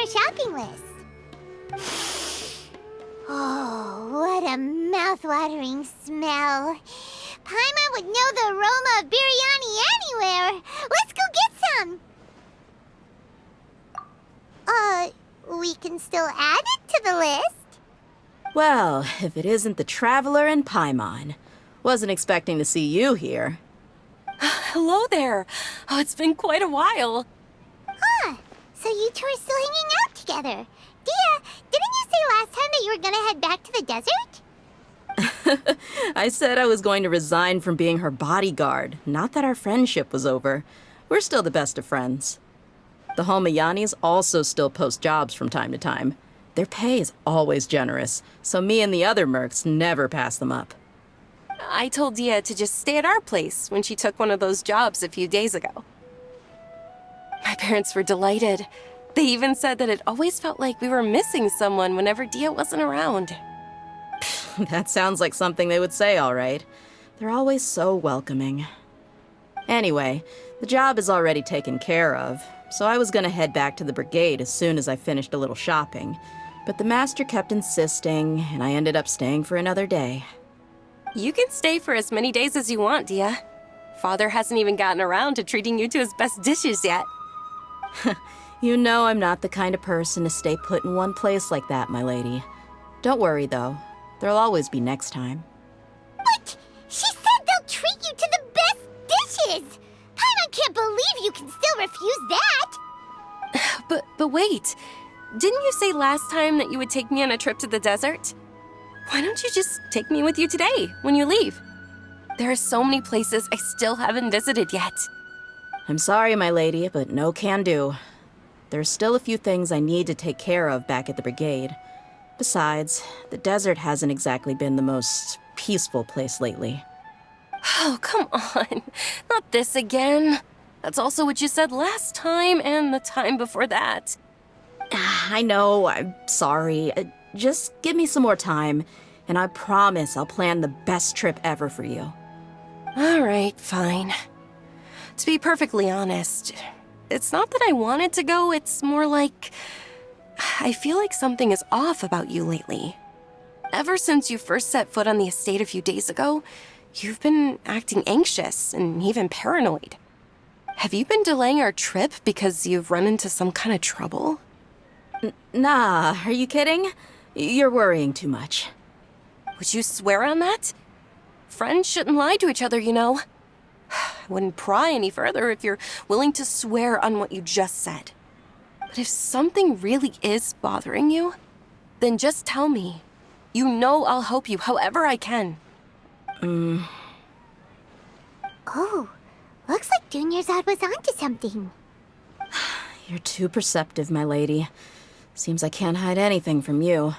our shopping list. Oh, what a mouth-watering smell. Paimon would know the aroma of biryani anywhere. Let's go get some. We can still add it to the list. Well, if it isn't the Traveler and Paimon. Wasn't expecting to see you here. Hello there. Oh, it's been quite a while. Huh, so you two are still hanging out together. Dehya, didn't you say last time that you were gonna head back to the desert? I said I was going to resign from being her bodyguard, not that our friendship was over. We're still the best of friends. The Homayanis also still post jobs from time to time. Their pay is always generous, so me and the other mercs never pass them up. I told Dehya to just stay at our place when she took one of those jobs a few days ago. My parents were delighted. They even said that it always felt like we were missing someone whenever Dehya wasn't around. That sounds like something they would say, all right. They're always so welcoming. Anyway, the job is already taken care of, so I was gonna head back to the brigade as soon as I finished a little shopping. But the master kept insisting, and I ended up staying for another day. You can stay for as many days as you want, Dehya. Father hasn't even gotten around to treating you to his best dishes yet. You know I'm not the kind of person to stay put in one place like that, my lady. Don't worry, though. There'll always be next time. But she said they'll treat you to the best dishes! Paimon can't believe you can still refuse that! But wait. Didn't you say last time that you would take me on a trip to the desert? Why don't you just take me with you today, when you leave? There are so many places I still haven't visited yet. I'm sorry, my lady, but no can do. There's still a few things I need to take care of back at the brigade. Besides, the desert hasn't exactly been the most peaceful place lately. Oh, come on. Not this again. That's also what you said last time and the time before that. I know, I'm sorry. Just give me some more time, and I promise I'll plan the best trip ever for you. All right, fine. To be perfectly honest, it's not that I wanted to go, it's more like I feel like something is off about you lately. Ever since you first set foot on the estate a few days ago, you've been acting anxious and even paranoid. Have you been delaying our trip because you've run into some kind of trouble? Nah, are you kidding? You're worrying too much. Would you swear on that? Friends shouldn't lie to each other, you know. I wouldn't pry any further if you're willing to swear on what you just said. But if something really is bothering you, then just tell me. You know I'll help you however I can. Oh, looks like Dunyarzad was onto something. You're too perceptive, my lady. Seems I can't hide anything from you.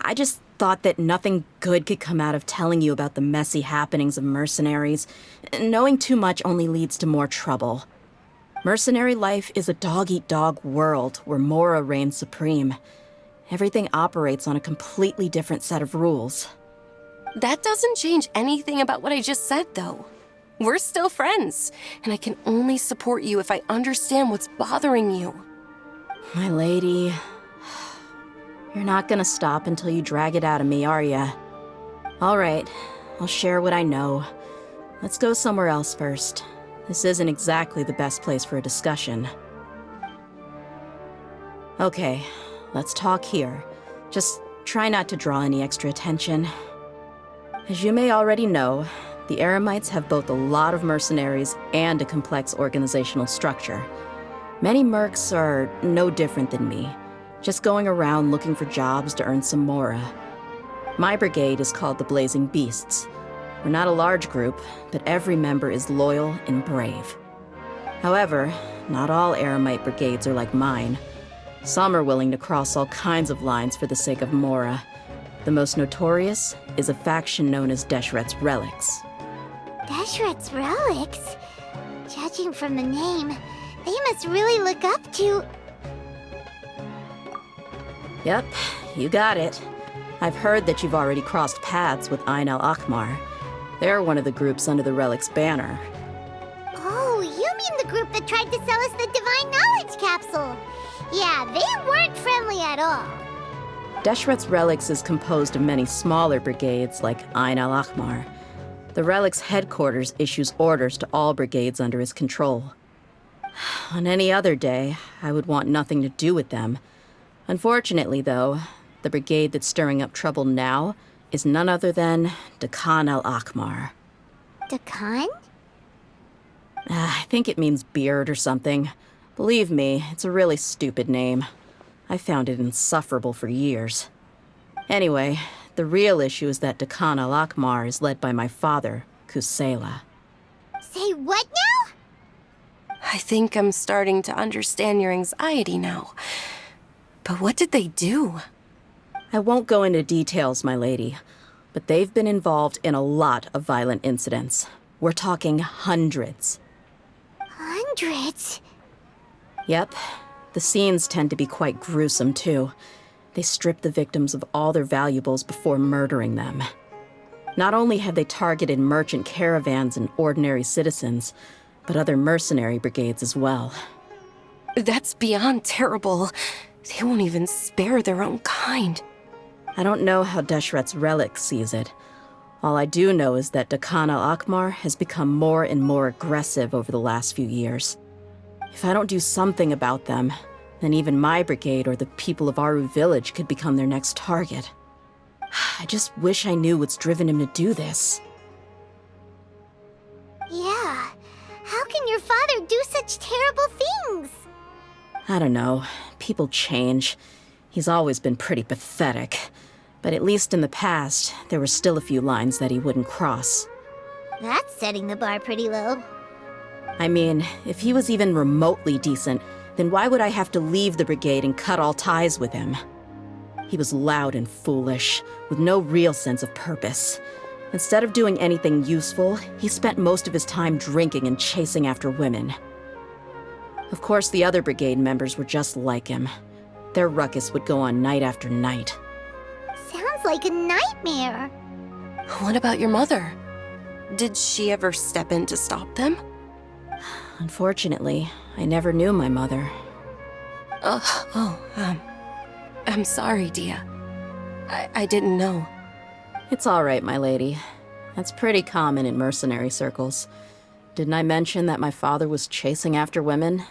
I just thought that nothing good could come out of telling you about the messy happenings of mercenaries. Knowing too much only leads to more trouble. Mercenary life is a dog-eat-dog world where Mora reigns supreme. Everything operates on a completely different set of rules. That doesn't change anything about what I just said, though. We're still friends, and I can only support you if I understand what's bothering you. My lady, you're not gonna stop until you drag it out of me, are ya? All right, I'll share what I know. Let's go somewhere else first. This isn't exactly the best place for a discussion. Okay, let's talk here. Just try not to draw any extra attention. As you may already know, the Eremites have both a lot of mercenaries and a complex organizational structure. Many mercs are no different than me, just going around looking for jobs to earn some mora. My brigade is called the Blazing Beasts. We're not a large group, but every member is loyal and brave. However, not all Eremite brigades are like mine. Some are willing to cross all kinds of lines for the sake of mora. The most notorious is a faction known as Deshret's Relics. Deshret's Relics? Judging from the name, they must really look up to... Yep, you got it. I've heard that you've already crossed paths with Ain al-Akmar. They're one of the groups under the Relic's banner. Oh, you mean the group that tried to sell us the Divine Knowledge Capsule? Yeah, they weren't friendly at all. Deshret's Relics is composed of many smaller brigades like Ain al-Ahmar. The Relic's headquarters issues orders to all brigades under his control. On any other day, I would want nothing to do with them. Unfortunately, though, the brigade that's stirring up trouble now is none other than Dehya al-Ahmar. Dakan? I think it means beard or something. Believe me, it's a really stupid name. I found it insufferable for years. Anyway, the real issue is that Dehya al-Ahmar is led by my father, Kusela. Say what now? I think I'm starting to understand your anxiety now. But what did they do? I won't go into details, my lady, but they've been involved in a lot of violent incidents. We're talking hundreds. Hundreds? Yep. The scenes tend to be quite gruesome, too. They strip the victims of all their valuables before murdering them. Not only have they targeted merchant caravans and ordinary citizens, but other mercenary brigades as well. That's beyond terrible. They won't even spare their own kind. I don't know how Deshret's Relic sees it. All I do know is that Dehya al-Ahmar has become more and more aggressive over the last few years. If I don't do something about them, then even my brigade or the people of Aru village could become their next target. I just wish I knew what's driven him to do this. Yeah. How can your father do such terrible things? I don't know. People change. He's always been pretty pathetic. But at least in the past, there were still a few lines that he wouldn't cross. That's setting the bar pretty low. I mean, if he was even remotely decent, then why would I have to leave the brigade and cut all ties with him? He was loud and foolish, with no real sense of purpose. Instead of doing anything useful, he spent most of his time drinking and chasing after women. Of course, the other brigade members were just like him. Their ruckus would go on night after night. Sounds like a nightmare. What about your mother? Did she ever step in to stop them? Unfortunately, I never knew my mother. I'm sorry, Dehya. I didn't know. It's all right, my lady. That's pretty common in mercenary circles. Didn't I mention that my father was chasing after women?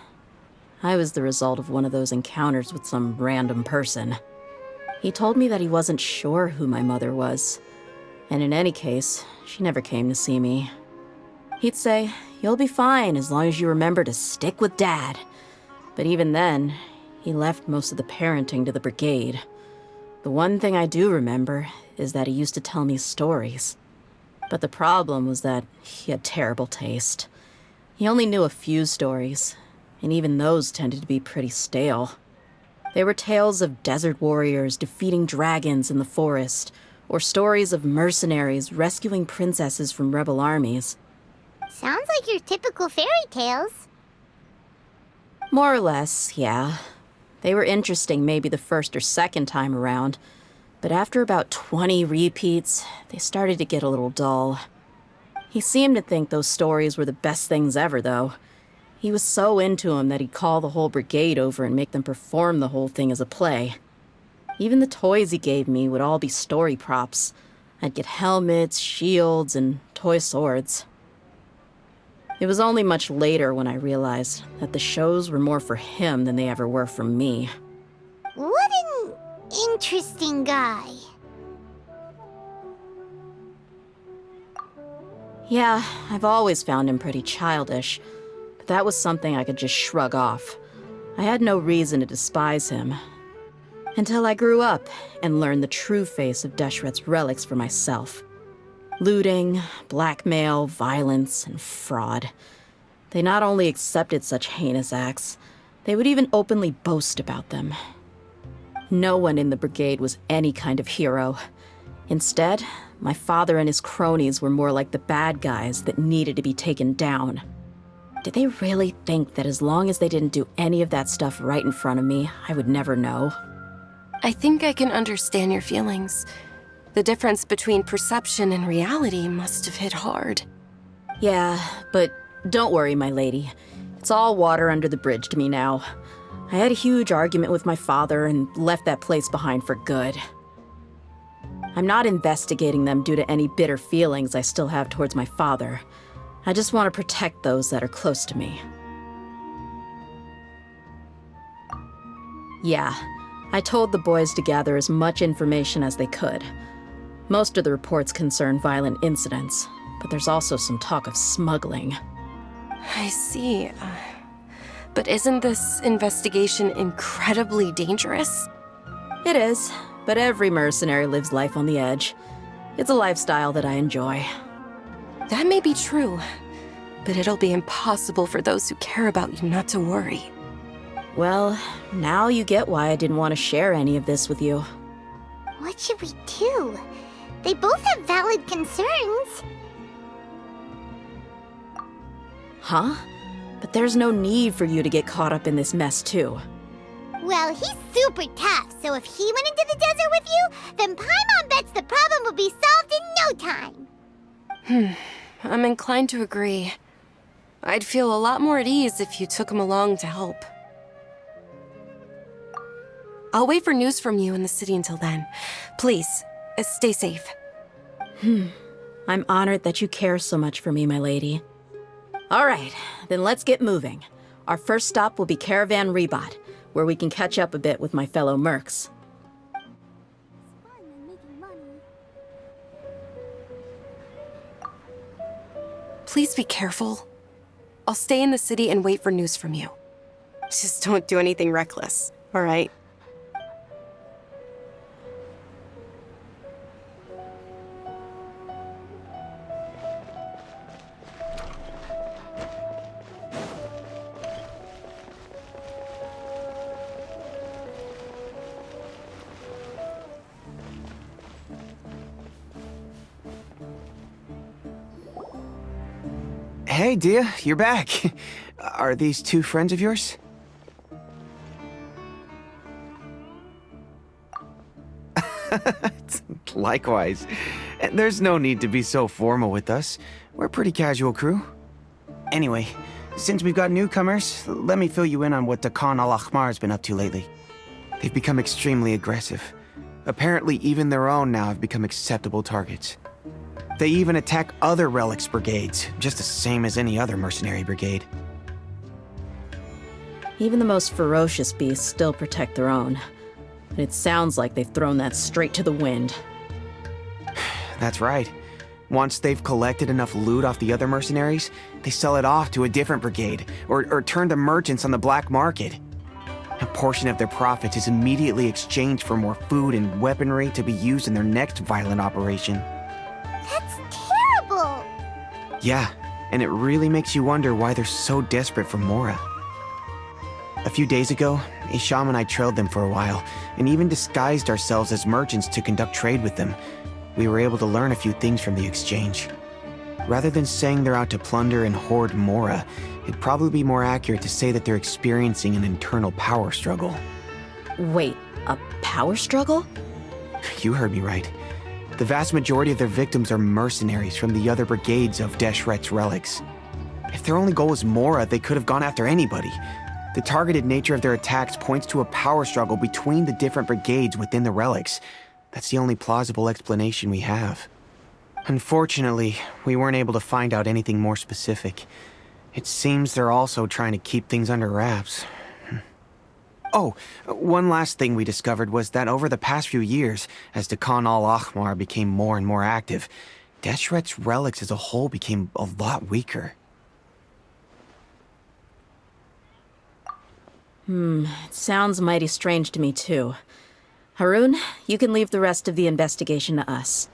I was the result of one of those encounters with some random person. He told me that he wasn't sure who my mother was. And in any case, she never came to see me. He'd say, "You'll be fine as long as you remember to stick with Dad." But even then, he left most of the parenting to the brigade. The one thing I do remember is that he used to tell me stories. But the problem was that he had terrible taste. He only knew a few stories, and even those tended to be pretty stale. They were tales of desert warriors defeating dragons in the forest, or stories of mercenaries rescuing princesses from rebel armies. Sounds like your typical fairy tales. More or less, yeah. They were interesting maybe the first or second time around, but after about 20 repeats, they started to get a little dull. He seemed to think those stories were the best things ever, though. He was so into them that he'd call the whole brigade over and make them perform the whole thing as a play. Even the toys he gave me would all be story props. I'd get helmets, shields, and toy swords. It was only much later when I realized that the shows were more for him than they ever were for me. What an interesting guy. Yeah, I've always found him pretty childish, but that was something I could just shrug off. I had no reason to despise him. Until I grew up and learned the true face of Deshret's Relics for myself. Looting, blackmail, violence, and fraud. They not only accepted such heinous acts, they would even openly boast about them. No one in the brigade was any kind of hero. Instead, my father and his cronies were more like the bad guys that needed to be taken down. Did they really think that as long as they didn't do any of that stuff right in front of me, I would never know? I think I can understand your feelings. The difference between perception and reality must have hit hard. Yeah, but don't worry, my lady. It's all water under the bridge to me now. I had a huge argument with my father and left that place behind for good. I'm not investigating them due to any bitter feelings I still have towards my father. I just want to protect those that are close to me. Yeah, I told the boys to gather as much information as they could. Most of the reports concern violent incidents, but there's also some talk of smuggling. I see. But isn't this investigation incredibly dangerous? It is, but every mercenary lives life on the edge. It's a lifestyle that I enjoy. That may be true, but it'll be impossible for those who care about you not to worry. Well, now you get why I didn't want to share any of this with you. What should we do? They both have valid concerns. Huh? But there's no need for you to get caught up in this mess, too. Well, he's super tough, so if he went into the desert with you, then Paimon bets the problem would be solved in no time. I'm inclined to agree. I'd feel a lot more at ease if you took him along to help. I'll wait for news from you in the city until then. Please, stay safe. I'm honored that you care so much for me, my lady. All right, then let's get moving. Our first stop will be Caravan Rebot, where we can catch up a bit with my fellow mercs. Please be careful. I'll stay in the city and wait for news from you. Just don't do anything reckless, all right? Hey, Dehya, you're back. Are these two friends of yours? Likewise. There's no need to be so formal with us. We're a pretty casual crew. Anyway, since we've got newcomers, let me fill you in on what Dakan al-Ahmar has been up to lately. They've become extremely aggressive. Apparently, even their own now have become acceptable targets. They even attack other relics brigades, just the same as any other mercenary brigade. Even the most ferocious beasts still protect their own. And it sounds like they've thrown that straight to the wind. That's right. Once they've collected enough loot off the other mercenaries, they sell it off to a different brigade, or turn to merchants on the black market. A portion of their profits is immediately exchanged for more food and weaponry to be used in their next violent operation. That's terrible! Yeah, and it really makes you wonder why they're so desperate for Mora. A few days ago, Isham and I trailed them for a while, and even disguised ourselves as merchants to conduct trade with them. We were able to learn a few things from the exchange. Rather than saying they're out to plunder and hoard Mora, it'd probably be more accurate to say that they're experiencing an internal power struggle. Wait, a power struggle? You heard me right. The vast majority of their victims are mercenaries from the other brigades of Deshret's relics. If their only goal was Mora, they could have gone after anybody. The targeted nature of their attacks points to a power struggle between the different brigades within the relics. That's the only plausible explanation we have. Unfortunately, we weren't able to find out anything more specific. It seems they're also trying to keep things under wraps. Oh, one last thing we discovered was that over the past few years, as Dakan al-Ahmar became more and more active, Deshret's relics as a whole became a lot weaker. It sounds mighty strange to me, too. Harun, you can leave the rest of the investigation to us.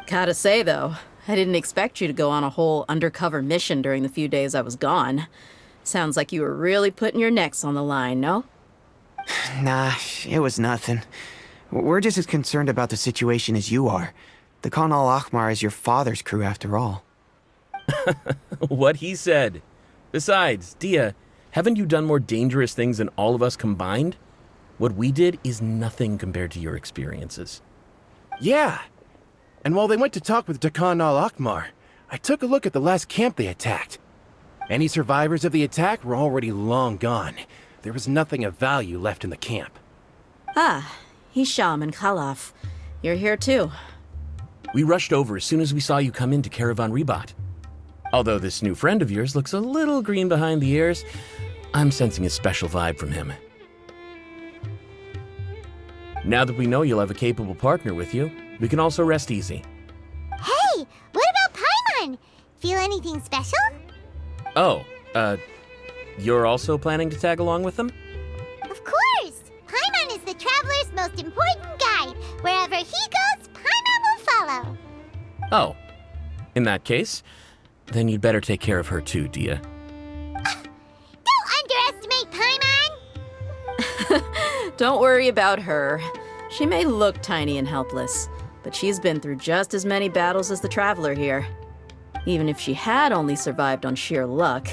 Gotta say, though, I didn't expect you to go on a whole undercover mission during the few days I was gone. Sounds like you were really putting your necks on the line, no? Nah, it was nothing. We're just as concerned about the situation as you are. Dakan al-Ahmar is your father's crew, after all. What he said. Besides, Dehya, haven't you done more dangerous things than all of us combined? What we did is nothing compared to your experiences. Yeah. And while they went to talk with Dakan al-Ahmar, I took a look at the last camp they attacked. Any survivors of the attack were already long gone. there was nothing of value left in the camp. Ah, Hisham and Khalaf. You're here too. We rushed over as soon as we saw you come into Caravan Rebat. Although this new friend of yours looks a little green behind the ears, I'm sensing a special vibe from him. Now that we know you'll have a capable partner with you, we can also rest easy. Hey, what about Paimon? Feel anything special? Oh, you're also planning to tag along with them? Of course! Paimon is the traveler's most important guide. Wherever he goes, Paimon will follow. Oh, in that case, then you'd better take care of her too, Dehya. Don't underestimate Paimon! Don't worry about her. She may look tiny and helpless, but she's been through just as many battles as the traveler here. Even if she had only survived on sheer luck,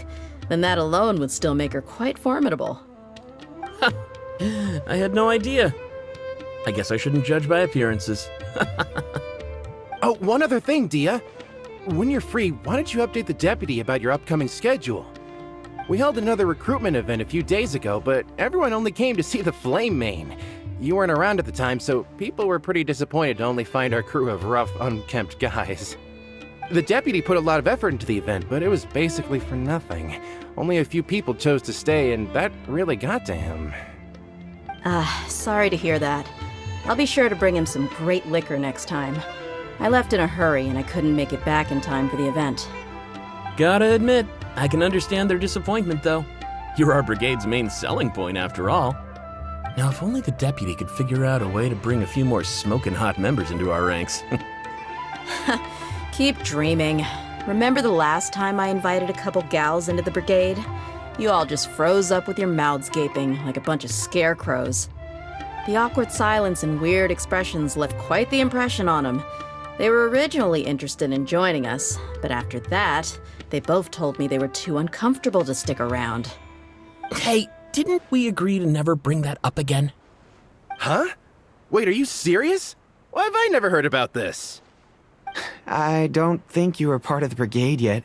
then that alone would still make her quite formidable. I had no idea. I guess I shouldn't judge by appearances. Oh, one other thing, Dehya. When you're free, why don't you update the deputy about your upcoming schedule? We held another recruitment event a few days ago, but everyone only came to see the Flame Main. You weren't around at the time, so people were pretty disappointed to only find our crew of rough, unkempt guys. The deputy put a lot of effort into the event, but it was basically for nothing. Only a few people chose to stay, and that really got to him. Sorry to hear that. I'll be sure to bring him some great liquor next time. I left in a hurry and I couldn't make it back in time for the event. Gotta admit, I can understand their disappointment, though. You're our brigade's main selling point, after all. Now, if only the deputy could figure out a way to bring a few more smoking hot members into our ranks. Keep dreaming. Remember the last time I invited a couple gals into the brigade? You all just froze up with your mouths gaping like a bunch of scarecrows. The awkward silence and weird expressions left quite the impression on them. They were originally interested in joining us, but after that, they both told me they were too uncomfortable to stick around. Hey, didn't we agree to never bring that up again? Huh? Wait, are you serious? Why have I never heard about this? I don't think you were part of the brigade yet.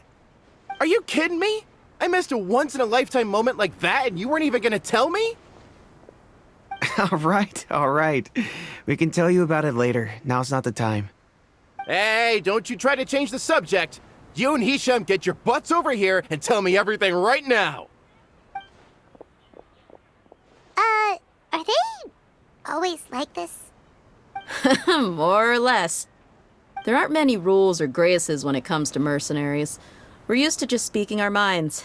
Are you kidding me? I missed a once-in-a-lifetime moment like that and you weren't even gonna tell me? All right. We can tell you about it later. Now's not the time. Hey, don't you try to change the subject. You and Hisham get your butts over here and tell me everything right now. Are they always like this? More or less. There aren't many rules or graces when it comes to mercenaries. We're used to just speaking our minds.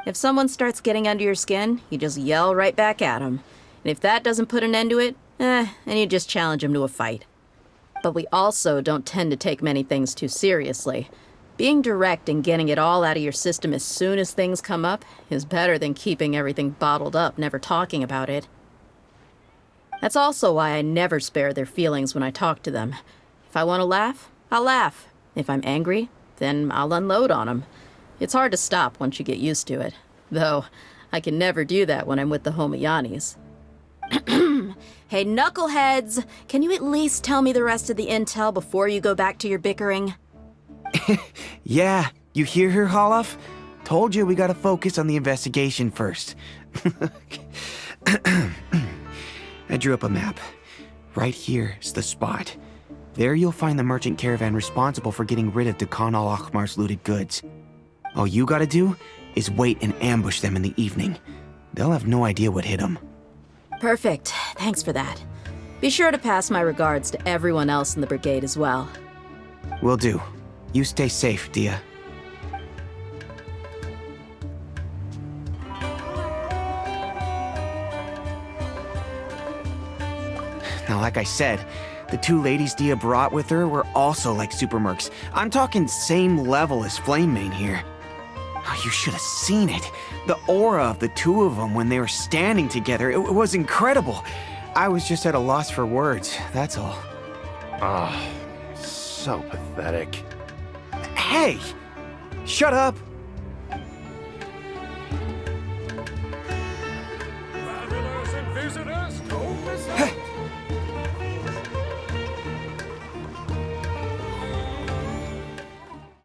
If someone starts getting under your skin, you just yell right back at them. And if that doesn't put an end to it, then you just challenge them to a fight. But we also don't tend to take many things too seriously. Being direct and getting it all out of your system as soon as things come up is better than keeping everything bottled up, never talking about it. That's also why I never spare their feelings when I talk to them. If I want to laugh, I'll laugh. If I'm angry, then I'll unload on them. It's hard to stop once you get used to it. Though, I can never do that when I'm with the Homayanis. Hey, knuckleheads! Can you at least tell me the rest of the intel before you go back to your bickering? Yeah, you hear her, Khalaf? Told you we gotta focus on the investigation first. I drew up a map. Right here's the spot. There you'll find the merchant caravan responsible for getting rid of Dehya al-Akhmar's looted goods. All you gotta do is wait and ambush them in the evening. They'll have no idea what hit them. Perfect. Thanks for that. Be sure to pass my regards to everyone else in the brigade as well. Will do. You stay safe, Dehya. Now, like I said, the two ladies Dehya brought with her were also like super mercs. I'm talking same level as Flame Main here. Oh, you should have seen it. The aura of the two of them when they were standing together, it was incredible. I was just at a loss for words, that's all. Ah, so pathetic. Hey! Shut up! Travelers and visitors, don't miss out.